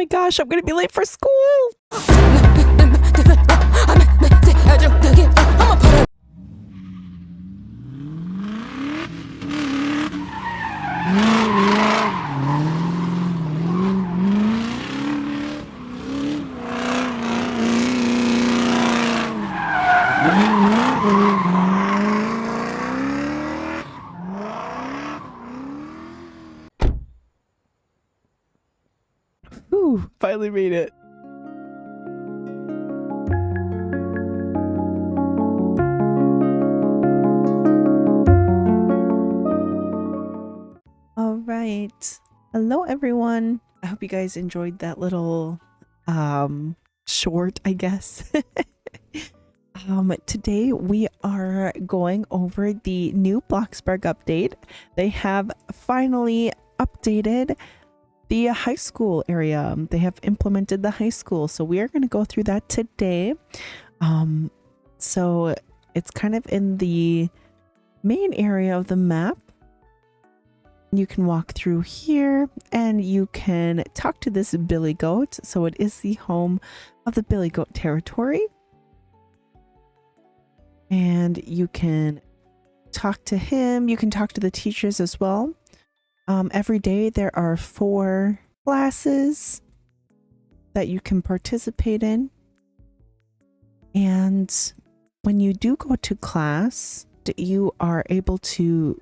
my gosh, I'm gonna be late for school. Ooh, finally made it. All right. Hello, everyone. I hope you guys enjoyed that little short, I guess. Today we are going over the new Bloxburg update. They have finally updated the high school area. They have implemented the high school, so we are going to go through that today. So it's kind of in the main area of the map. You can walk through here and you can talk to this billy goat. So it is the home of the billy goat territory. And you can talk to him. You can talk to the teachers as well. Every day there are 4 classes that you can participate in. And when you do go to class, you are able to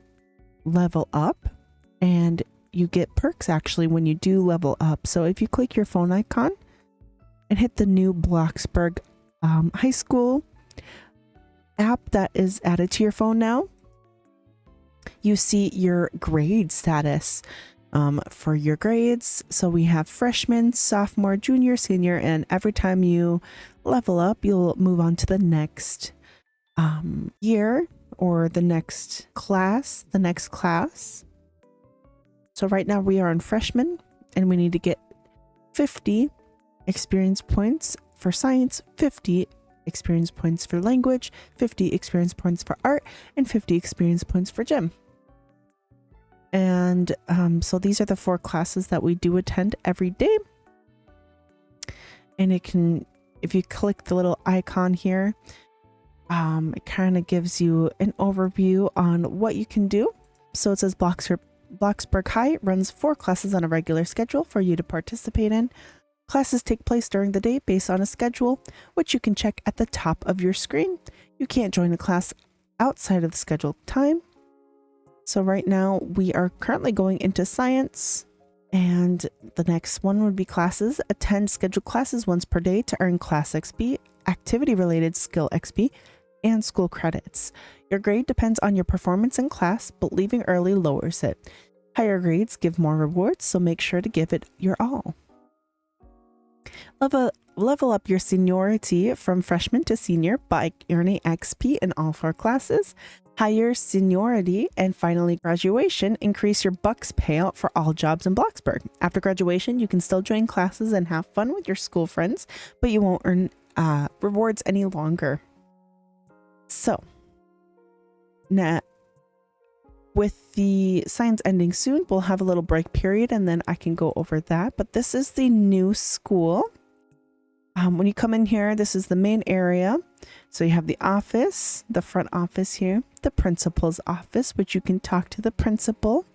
level up, and you get perks actually when you do level up. So if you click your phone icon and hit the new Bloxburg High School app that is added to your phone now, you see your grade status for your grades. So we have freshman, sophomore, junior, senior, and every time you level up, you'll move on to the next year or the next class, So right now we are in freshman and we need to get 50 experience points for science, 50 experience points for language, 50 experience points for art, and 50 experience points for gym. And so these are the 4 classes that we do attend every day. And it can, if you click the little icon here, it kind of gives you an overview on what you can do. So it says Bloxburg High runs 4 classes on a regular schedule for you to participate in. Classes take place during the day based on a schedule, which you can check at the top of your screen. You can't join a class outside of the scheduled time. So right now we are currently going into science, and the next one would be classes. Attend scheduled classes once per day to earn class XP, activity related skill XP, and school credits. Your grade depends on your performance in class, but leaving early lowers it. Higher grades give more rewards, so make sure to give it your all. Level up your seniority from freshman to senior by earning XP in all 4 classes. Higher seniority and finally graduation increase your bucks payout for all jobs in Bloxburg. After graduation, you can still join classes and have fun with your school friends, but you won't earn rewards any longer. So now, with the science ending soon, we'll have a little break period and then I can go over that. But this is the new school. When you come in here, this is the main area. So you have the office, the front office here, the principal's office, which you can talk to the principal.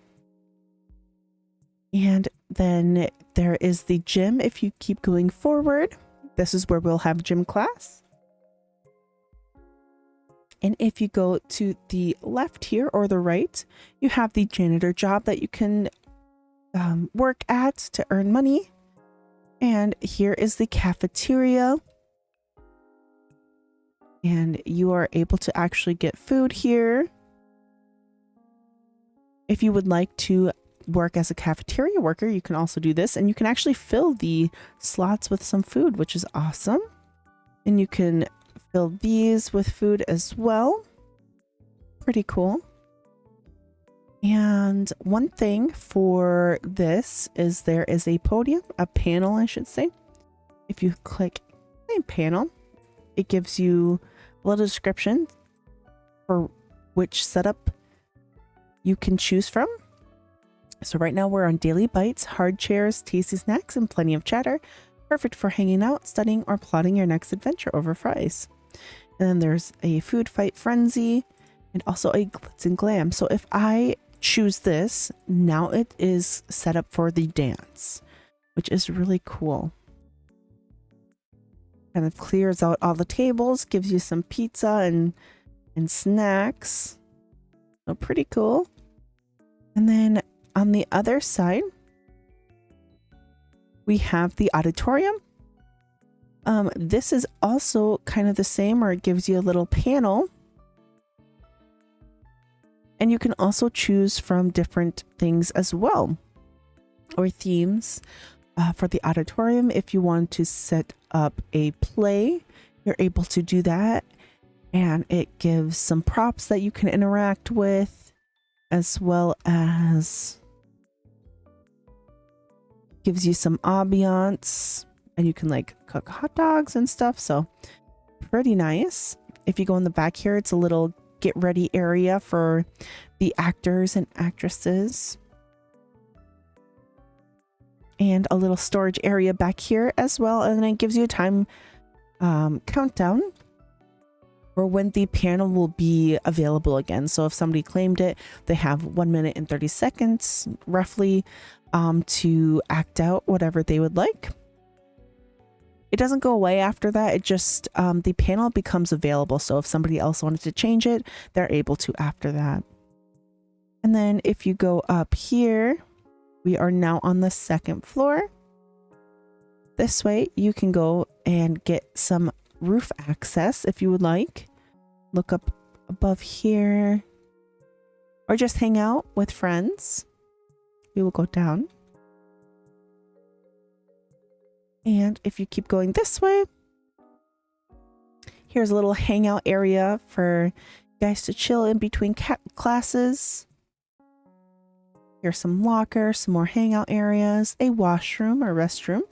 And then there is the gym. If you keep going forward, this is where we'll have gym class. And if you go to the left here or the right, you have the janitor job that you can work at to earn money. And here is the cafeteria. And you are able to actually get food here. If you would like to work as a cafeteria worker, you can also do this. And you can actually fill the slots with some food, which is awesome. And you can fill these with food as well. Pretty cool. And one thing for this is there is a podium, a panel, I should say. If you click a panel, it gives you a little description for which setup you can choose from. So right now we're on daily bites, hard chairs, tasty snacks, and plenty of chatter. Perfect for hanging out, studying, or plotting your next adventure over fries. And then there's a food fight frenzy and also a glitz and glam. So if I choose this, now it is set up for the dance, which is really cool. Kind of clears out all the tables, gives you some pizza and snacks. So pretty cool. And then on the other side, we have the auditorium. This is also kind of the same, where it gives you a little panel. And you can also choose from different things as well, or themes. For the auditorium, if you want to set up a play, you're able to do that. And it gives some props that you can interact with, as well as gives you some ambiance, and you can like cook hot dogs and stuff. So pretty nice. If you go in the back here, it's a little get ready area for the actors and actresses. And a little storage area back here as well. And then it gives you a time countdown for when the panel will be available again. So if somebody claimed it, they have 1 minute and 30 seconds roughly to act out whatever they would like. It doesn't go away after that. It just, the panel becomes available. So if somebody else wanted to change it, they're able to after that. And then if you go up here, we are now on the second floor. This way you can go and get some roof access if you would like. Look up above here, or just hang out with friends. We will go down. And if you keep going this way, here's a little hangout area for guys to chill in between classes. Here's some lockers, some more hangout areas, a washroom or restroom.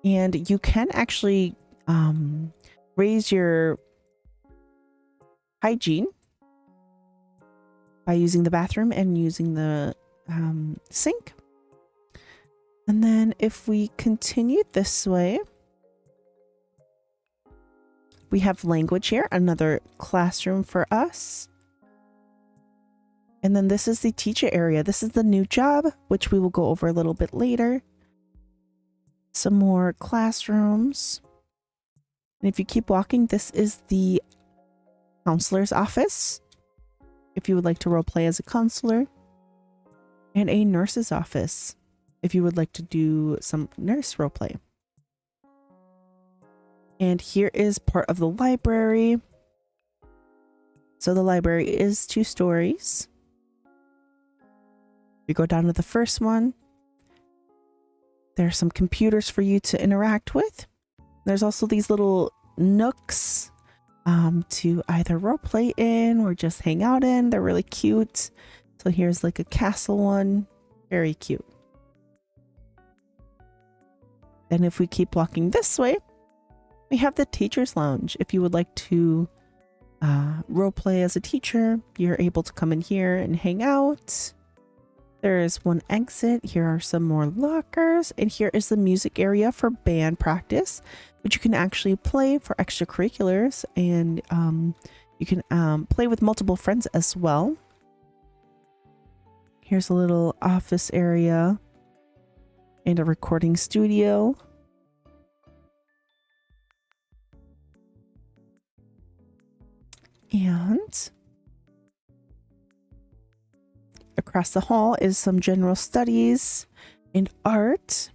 And you can actually raise your hygiene by using the bathroom and using the sink. And then if we continue this way, we have language here, another classroom for us. And then this is the teacher area. This is the new job, which we will go over a little bit later. Some more classrooms. And if you keep walking, this is the counselor's office, if you would like to role play as a counselor, and a nurse's office, if you would like to do some nurse role play. And here is part of the library. So the library is 2 stories. You go down to the first one. There are some computers for you to interact with. There's also these little nooks to either role play in or just hang out in. They're really cute. So here's like a castle one. Very cute. And if we keep walking this way, we have the teacher's lounge. If you would like to role play as a teacher, you're able to come in here and hang out. There is one exit. Here are some more lockers. And here is the music area for band practice, which you can actually play for extracurriculars. And you can play with multiple friends as well. Here's a little office area and a recording studio. And across the hall is some general studies and art.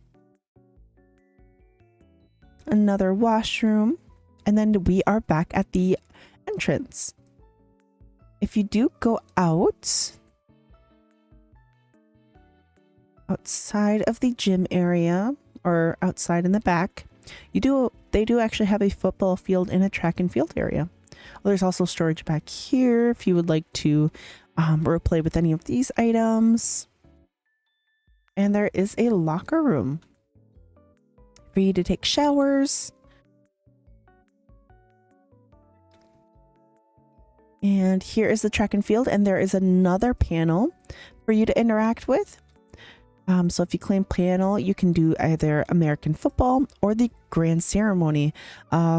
Another washroom. And then we are back at the entrance. If you do go outside of the gym area, or outside in the back, they do actually have a football field and a track and field area. There's also storage back here if you would like to role play with any of these items. And there is a locker room for you to take showers. And here is the track and field, and there is another panel for you to interact with. So if you claim piano, you can do either American football or the grand ceremony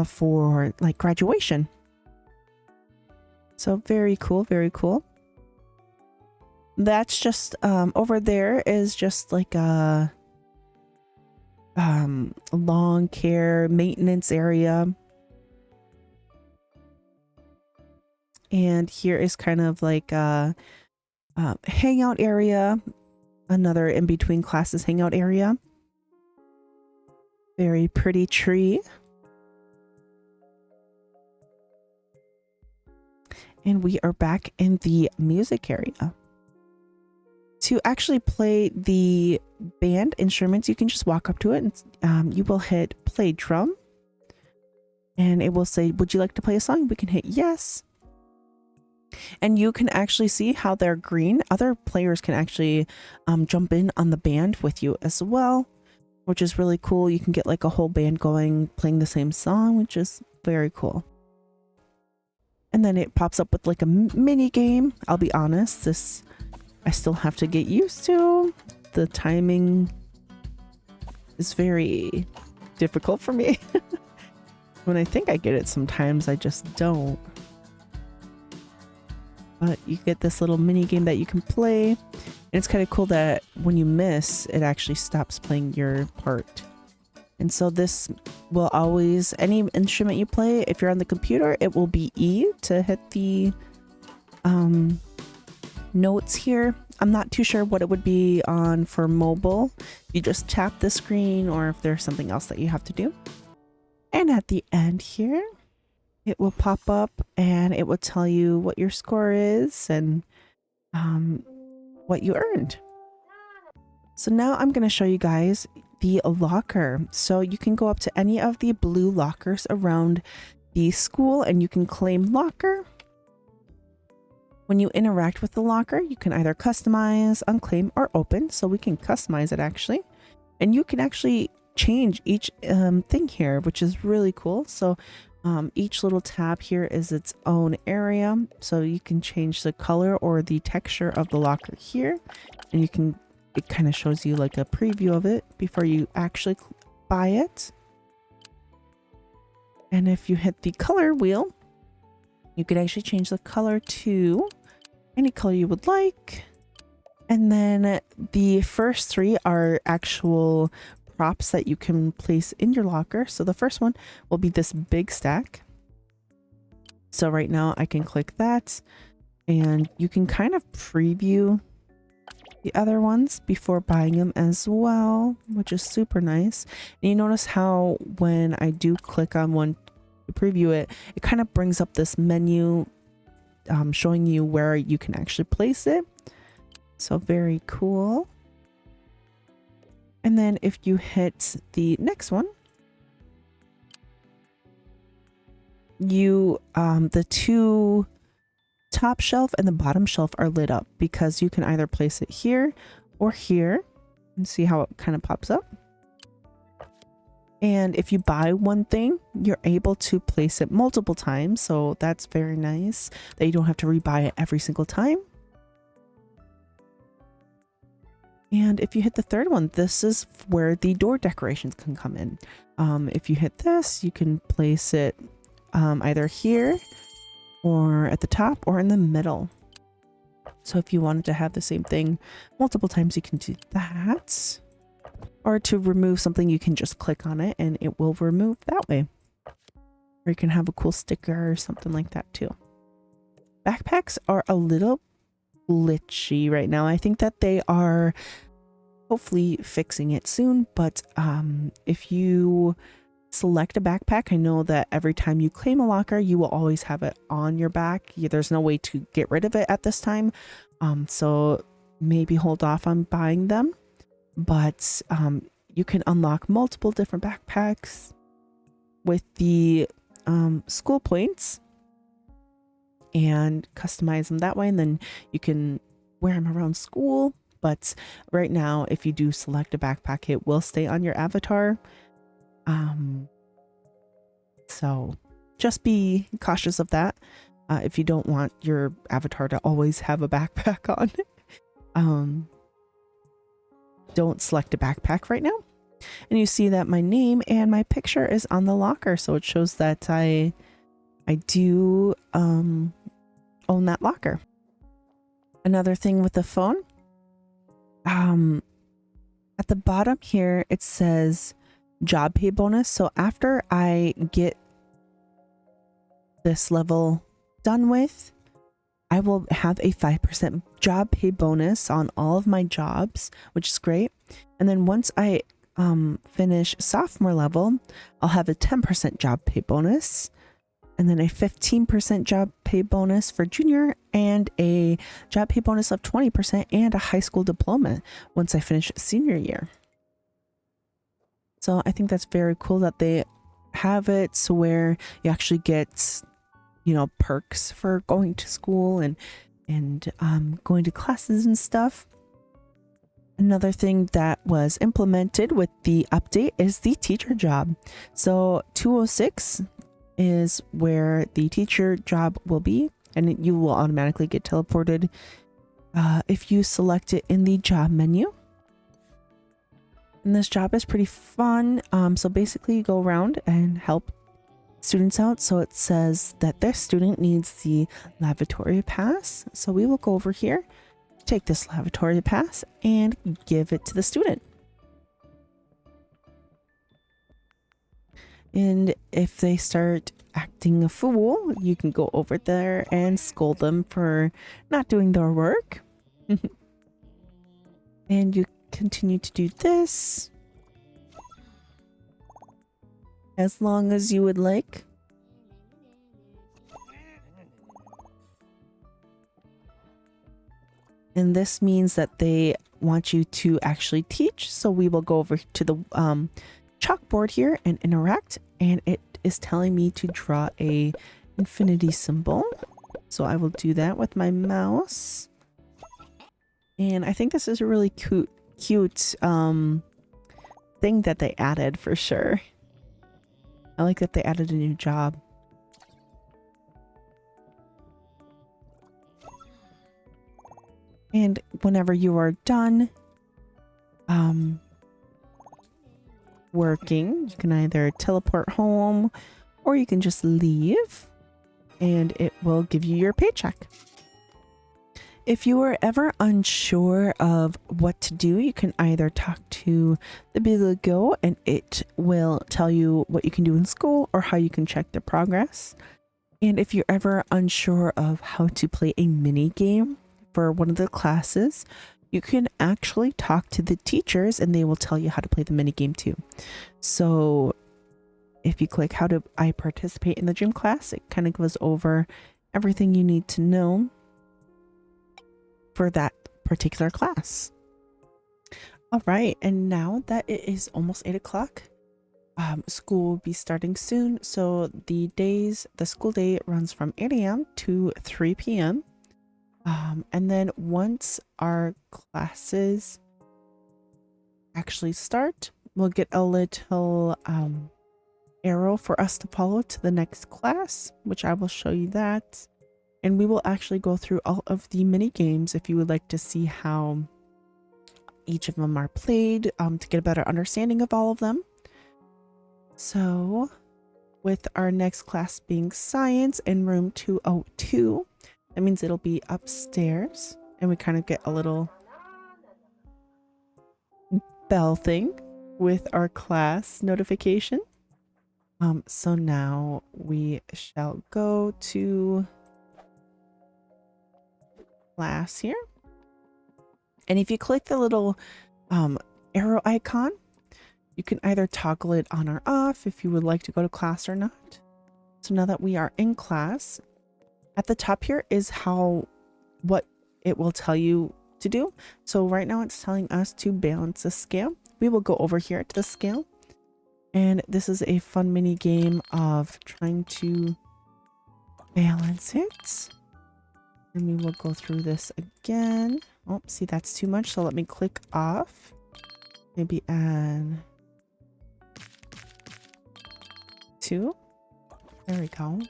for like graduation. So very cool, very cool. That's just over there is just like a lawn care maintenance area. And here is kind of like a hangout area, another in between classes hangout area. Very pretty tree. And we are back in the music area. To actually play the band instruments, you can just walk up to it and you will hit play drum. And it will say, would you like to play a song? We can hit yes. And you can actually see how they're green. Other players can actually jump in on the band with you as well, which is really cool. You can get like a whole band going, playing the same song, which is very cool. And then it pops up with like a mini game. I'll be honest, this I still have to get used to. The timing is very difficult for me. When I think I get it, sometimes I just don't. But you get this little mini game that you can play. And it's kind of cool that when you miss, it actually stops playing your part. And so this will always, any instrument you play, if you're on the computer, it will be E to hit the notes here. I'm not too sure what it would be on for mobile. You just tap the screen or if there's something else that you have to do. And at the end here, it will pop up and it will tell you what your score is and what you earned. So now I'm going to show you guys the locker. So you can go up to any of the blue lockers around the school and you can claim locker. When you interact with the locker, you can either customize, unclaim, or open. So we can customize it actually. And you can actually change each thing here, which is really cool. So each little tab here is its own area. So you can change the color or the texture of the locker here. And you can, it kind of shows you like a preview of it before you actually buy it. And if you hit the color wheel, you can actually change the color to any color you would like. And then the first three are actual props that you can place in your locker. So the first one will be this big stack. So right now I can click that and you can kind of preview the other ones before buying them as well, which is super nice. And you notice how when I do click on one to preview it, it kind of brings up this menu showing you where you can actually place it. So very cool. And then if you hit the next one, you the two top shelf and the bottom shelf are lit up because you can either place it here or here and see how it kind of pops up. And if you buy one thing, you're able to place it multiple times. So that's very nice that you don't have to rebuy it every single time. And if you hit the third one, this is where the door decorations can come in. If you hit this, you can place it either here or at the top or in the middle. So if you wanted to have the same thing multiple times, you can do that. Or to remove something, you can just click on it and it will remove that way. Or you can have a cool sticker or something like that too. Backpacks are a little glitchy right now. I think that they are hopefully fixing it soon, but if you select a backpack, I know that every time you claim a locker, you will always have it on your back. There's no way to get rid of it at this time. So maybe hold off on buying them, but you can unlock multiple different backpacks with the school points and customize them that way. And then you can wear them around school. But right now, if you do select a backpack, it will stay on your avatar. So just be cautious of that if you don't want your avatar to always have a backpack on. don't select a backpack right now. And you see that my name and my picture is on the locker, so it shows that I do own that locker. Another thing with the phone, at the bottom here it says job pay bonus. So after I get this level done with, I will have a 5% job pay bonus on all of my jobs, which is great. And then once I finish sophomore level, I'll have a 10% job pay bonus, and then a 15% job pay bonus for junior, and a job pay bonus of 20% and a high school diploma once I finish senior year. So I think that's very cool that they have it so where you actually get, you know, perks for going to school and going to classes and stuff. Another thing that was implemented with the update is the teacher job. So 206 is where the teacher job will be, and you will automatically get teleported if you select it in the job menu. And this job is pretty fun. So basically you go around and help students out. So it says that this student needs the lavatory pass. So we will go over here, take this lavatory pass and give it to the student. And if they start acting a fool, you can go over there and scold them for not doing their work. And you continue to do this as long as you would like. And this means that they want you to actually teach. So we will go over to the chalkboard here and interact. And it is telling me to draw a infinity symbol. So I will do that with my mouse. And I think this is a really cute thing that they added for sure. I like that they added a new job. And whenever you are done working, you can either teleport home or you can just leave and it will give you your paycheck. If you are ever unsure of what to do, you can either talk to the Big Go and it will tell you what you can do in school or how you can check the progress. And if you're ever unsure of how to play a mini game for one of the classes, you can actually talk to the teachers and they will tell you how to play the mini game too. So if you click how do I participate in the gym class, it kind of goes over everything you need to know for that particular class. All right, and now that it is almost 8 o'clock, school will be starting soon. So the school day runs from 8 a.m. to 3 p.m. And then once our classes actually start, we'll get a little arrow for us to follow to the next class, which I will show you that. And we will actually go through all of the mini games if you would like to see how each of them are played, to get a better understanding of all of them. So with our next class being science in room 202, that means it'll be upstairs and we kind of get a little bell thing with our class notification. So now we shall go to class here. And if you click the little arrow icon, you can either toggle it on or off if you would like to go to class or not. So now that we are in class, at the top here is what it will tell you to do. So right now it's telling us to balance the scale. We will go over here to the scale. And this is a fun mini game of trying to balance it. And we will go through this again. Oh, see, that's too much. So let me click off. Maybe add 2. There we go.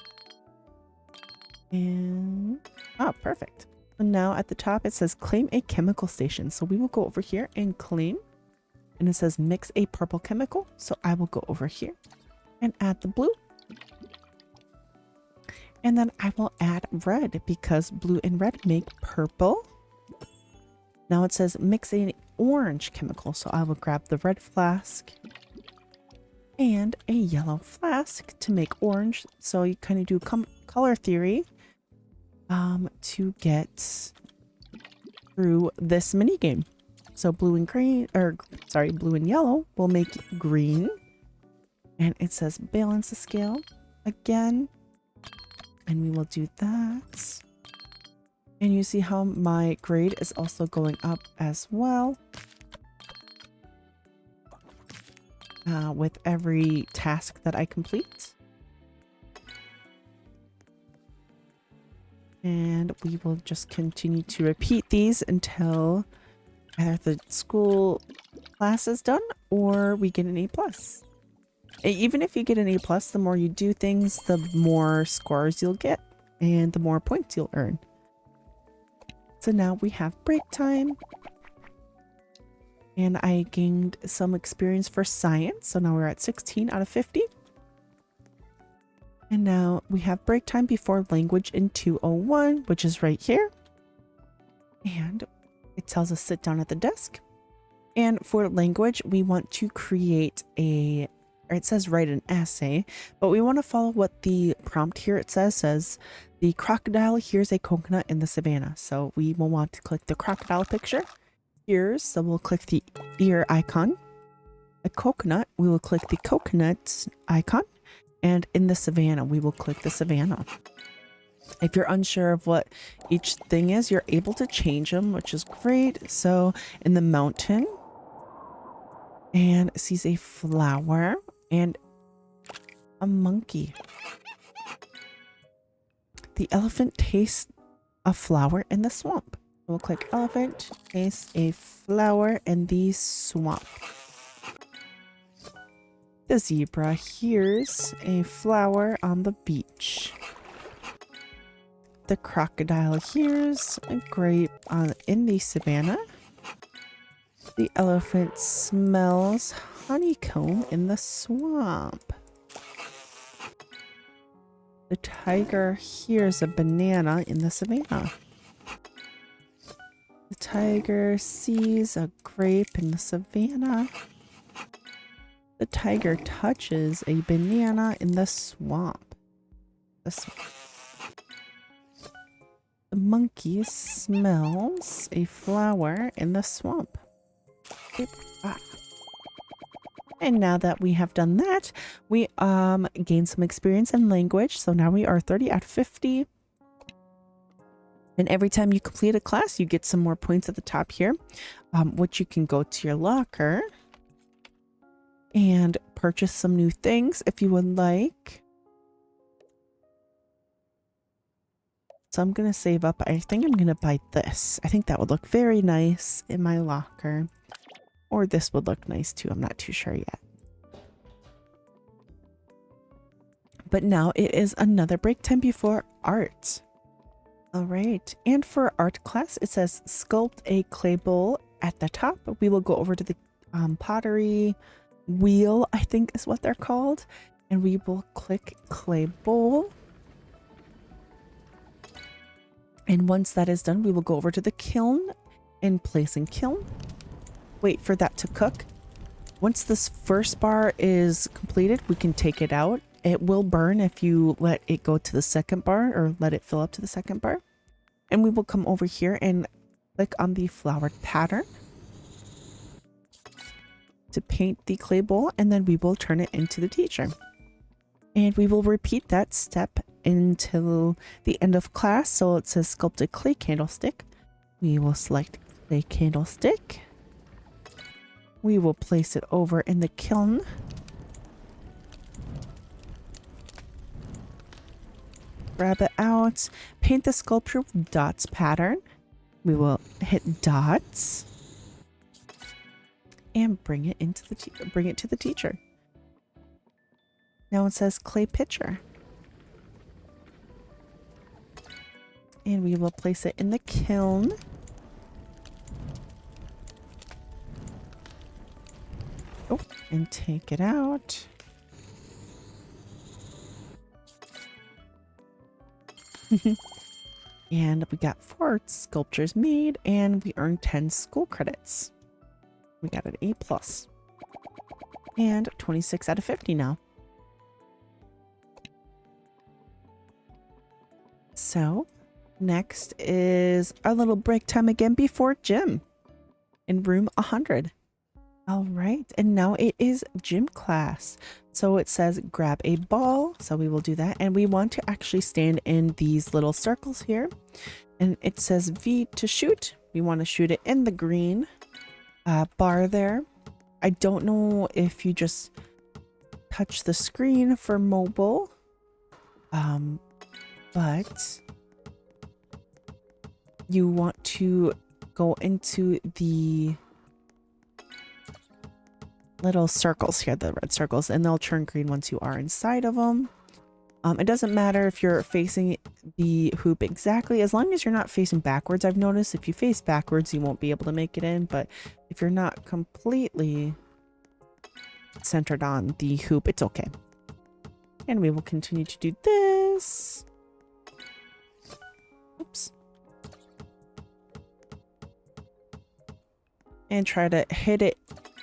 And oh, perfect. And now at the top, it says claim a chemical station. So we will go over here and claim. And it says mix a purple chemical. So I will go over here and add the blue. And then I will add red because blue and red make purple. Now it says mix an orange chemical. So I will grab the red flask and a yellow flask to make orange. So you kind of do color theory to get through this mini game. So blue and green, or sorry, blue and yellow will make green. And it says balance the scale again. And we will do that. And you see how my grade is also going up as well. With every task that I complete. And we will just continue to repeat these until either the school class is done or we get an A+. Even if you get an A+, the more you do things, the more scores you'll get and the more points you'll earn. So now we have break time. And I gained some experience for science. So now we're at 16 out of 50. And now we have break time before language in 201, which is right here. And it tells us sit down at the desk. And for language, we want to create or it says write an essay, but we want to follow what the prompt here it says the crocodile hears a coconut in the savannah. So we will want to click the crocodile picture. Ears, so we'll click the ear icon. A coconut, we will click the coconut icon. And in the savannah, we will click the savannah. If you're unsure of what each thing is, you're able to change them, which is great. So in the mountain, and sees a flower and a monkey. The elephant tastes a flower in the swamp. We'll click elephant, taste a flower in the swamp. The zebra hears a flower on the beach. The crocodile hears a grape in the savannah. The elephant smells honeycomb in the swamp. The tiger hears a banana in the savannah. The tiger sees a grape in the savannah. The tiger touches a banana in the swamp. The monkey smells a flower in the swamp. And now that we have done that, we gained some experience in language. So now we are 30 out of 50. And every time you complete a class, you get some more points at the top here, which you can go to your locker and purchase some new things if you would like. So I'm going to save up. I think I'm going to buy this. I think that would look very nice in my locker. Or this would look nice too. I'm not too sure yet. But now it is another break time before art. All right. And for art class, it says sculpt a clay bowl at the top. We will go over to the pottery wheel, I think is what they're called. And we will click clay bowl. And once that is done, we will go over to the kiln and place in kiln. Wait for that to cook. Once this first bar is completed, we can take it out. It will burn if you let it go to the second bar or let it fill up to the second bar. And we will come over here and click on the flowered pattern to paint the clay bowl, and then we will turn it into the teacher. And we will repeat that step until the end of class. So it says sculpt a clay candlestick. We will select clay candlestick. We will place it over in the kiln. Grab it out. Paint the sculpture with dots pattern. We will hit dots and bring it into the to the teacher. Now it says clay pitcher. and we will place it in the kiln. Oh, and take it out. And we got 4 sculptures made, and we earned 10 school credits. We got an A+. And 26 out of 50 now. So, next is our little break time again before gym in room 100. All right, and now it is gym class. So it says grab a ball, so we will do that. And we want to actually stand in these little circles here. And it says V to shoot. We want to shoot it in the green bar there. I don't know if you just touch the screen for mobile, but you want to go into the little circles here, the red circles, and they'll turn green once you are inside of them. It doesn't matter if you're facing the hoop exactly, as long as you're not facing backwards. I've noticed if you face backwards, you won't be able to make it in, but if you're not completely centered on the hoop, it's okay. And we will continue to do this. Oops. And try to hit it.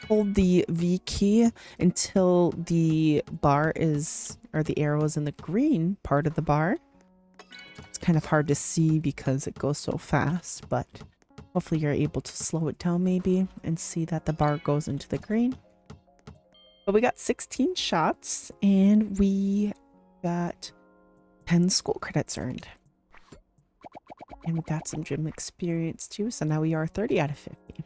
Hold the V key until the bar is, or the arrow is in the green part of the bar. It's kind of hard to see because it goes so fast, but hopefully you're able to slow it down maybe and see that the bar goes into the green. But we got 16 shots and we got 10 school credits earned. And we got some gym experience too, so now we are 30 out of 50.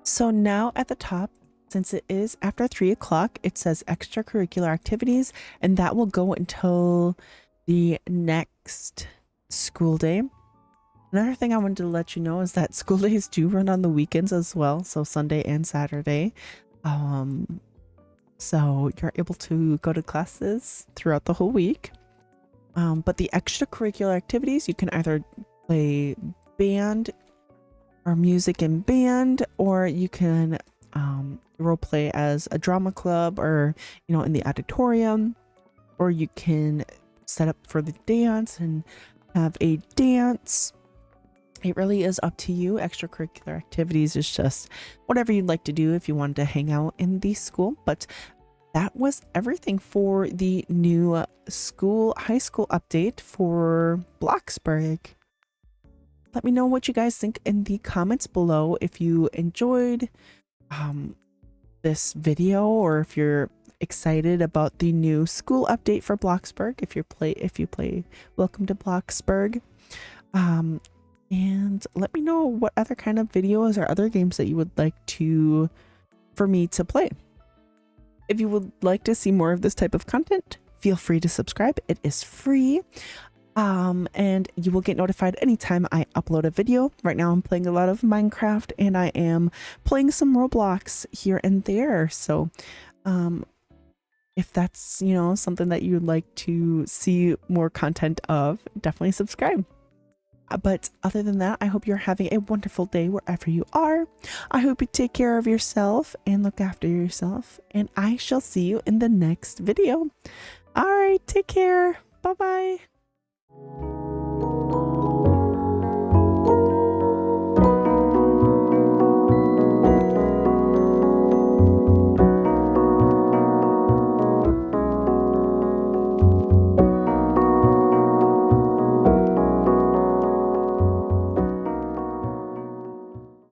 So now at the top, since it is after 3 o'clock, it says extracurricular activities, and that will go until the next school day. Another thing I wanted to let you know is that school days do run on the weekends as well, so Sunday and Saturday. So you're able to go to classes throughout the whole week. But the extracurricular activities, you can either play band or music and band, or you can role play as a drama club, or in the auditorium, or you can set up for the dance and have a dance. It really is up to you. Extracurricular activities is just whatever you'd like to do if you wanted to hang out in the school. But that was everything for the new high school update for Bloxburg. Let me know what you guys think in the comments below. If you enjoyed this video, or if you're excited about the new school update for Bloxburg, if you play Welcome to Bloxburg. And let me know what other kind of videos or other games that you would like for me to play. If you would like to see more of this type of content, feel free to subscribe. It is free. And you will get notified anytime I upload a video. Right now I'm playing a lot of Minecraft, and I am playing some Roblox here and there. So, if that's, something that you'd like to see more content of, definitely subscribe. But other than that, I hope you're having a wonderful day wherever you are. I hope you take care of yourself and look after yourself, and I shall see you in the next video. All right, take care. Bye-bye.